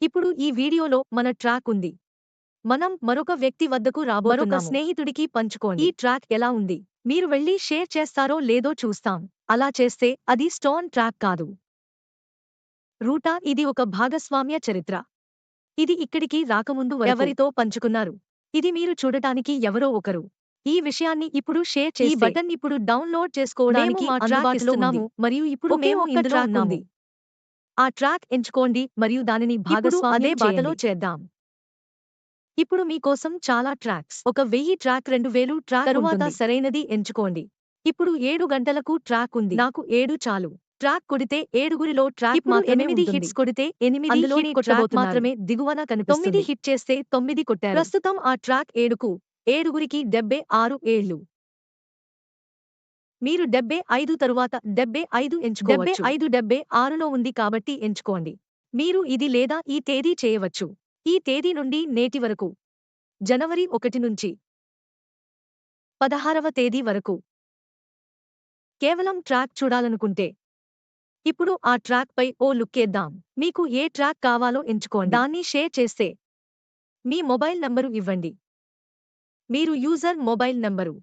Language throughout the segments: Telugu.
ఇప్పుడు ఈ వీడియోలో మన ట్రాక్ ఉంది. మనం మరొక వ్యక్తి వద్దకు రాబోతున్నాము. మరొక స్నేహితుడికి పంచుకోండి. ఈ ట్రాక్ ఎలా ఉంది? మీరు వెళ్లి షేర్ చేస్తారో లేదో చూస్తాం. అలా చేస్తే అది స్టోన్ ట్రాక్ కాదు. రూటా ఇది ఒక భాగస్వామ్య చరిత్ర. ఇది ఇక్కడికి రాకముందు ఎవరితో పంచుకున్నారు. ఇది మీరు చూడటానికి ఎవరో ఒకరు. ఈ విషయాన్ని ఇప్పుడు షేర్ చేస్తే ఈ బటన్ ఇప్పుడు డౌన్లోడ్ చేసుకోవడానికి అందుబాటులో ఉంది. మరియు ఇప్పుడు మేము ఇందులో ఉన్నాము. ఆ ట్రాక్ ఎంచుకోండి మరియు దానిని భాగస్వామ్యం అదే బాటలో చేద్దాం. ఇప్పుడు మీకోసం చాలా ట్రాక్స్ 1000 ట్రాక్ 2000 ట్రాక్ తరువాత సరైనది ఎంచుకోండి. ఇప్పుడు 7 గంటలకు ట్రాక్ ఉంది. నాకు 7 చాలు. ట్రాక్ కొడితే 7గురిలో ట్రాక్ మాత్రమే 8 హిట్స్ కొడితే 8 అందులోని ట్రాక్ మాత్రమే దిగువన కనిపిస్తుంది. 9 హిట్ చేస్తే 9 కొట్టారు. ప్రస్తుతం ఆ ట్రాక్ 7కు 7గురికి 76 ఏళ్లు. మీరు 75 తరువాత 75 ఎంచుకోవచ్చు. 75 76లో ఉంది కాబట్టి ఎంచుకోండి. మీరు ఇది లేదా ఈ తేదీ చేయవచ్చు. ఈ తేదీ నుండి నేటి వరకు జనవరి 1 నుంచి 16వ తేదీ వరకు కేవలం ట్రాక్ చూడాలనుకుంటే ఇప్పుడు ఆ ట్రాక్ పై ఓ లుక్కేద్దాం. మీకు ఏ ట్రాక్ కావాలో ఎంచుకోండి. దాన్ని షేర్ చేస్తే మీ మొబైల్ నంబరు ఇవ్వండి. మీరు యూజర్ మొబైల్ నంబరు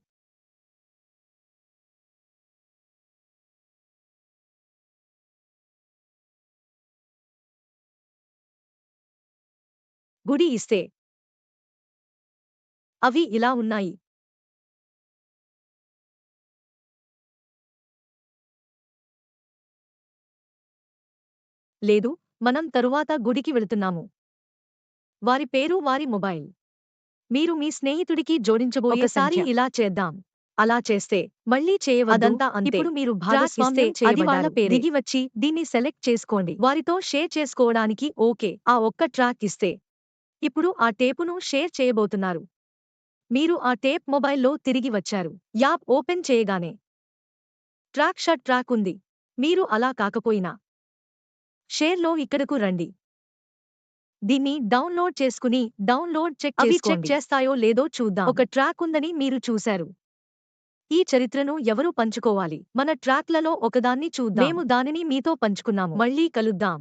గుడి ఇస్తే అవి ఇలా ఉన్నాయి. లేదు, మనం తరువాత గుడికి వెళుతున్నాము. వారి పేరు వారి మొబైల్. మీరు మీ స్నేహితుడికి జోడించబోయే ఒకసారి ఇలా చేద్దాం. అలా చేస్తే మళ్ళీ చేయవద్దు. అదంతా అంతే. ఇప్పుడు మీరు భాగస్వామ్యం అది వాళ్ళ పేరే. దిగి వచ్చి దీన్ని సెలెక్ట్ చేసుకోండి. వారితో షేర్ చేసుకోవడానికి ఓకే. ఆ ఒక్క ట్రాక్ ఇస్తే ఇప్పుడు ఆ టేపును షేర్ చేయబోతున్నారు. మీరు ఆ టేప్ మొబైల్లో తిరిగి వచ్చారు. యాప్ ఓపెన్ చేయగానే ట్రాక్ ఉంది. మీరు అలా కాకపోయినా షేర్లో ఇక్కడకు రండి. దీన్ని డౌన్లోడ్ చేసుకుని డౌన్లోడ్ చెక్ చేస్తాయో లేదో చూద్దాం. ఒక ట్రాక్ ఉందని మీరు చూశారు. ఈ చరిత్రను ఎవరు పంచుకోవాలి? మన ట్రాక్లలో ఒకదాన్ని చూద్దాం. మేము దానిని మీతో పంచుకున్నాము. మళ్ళీ కలుద్దాం.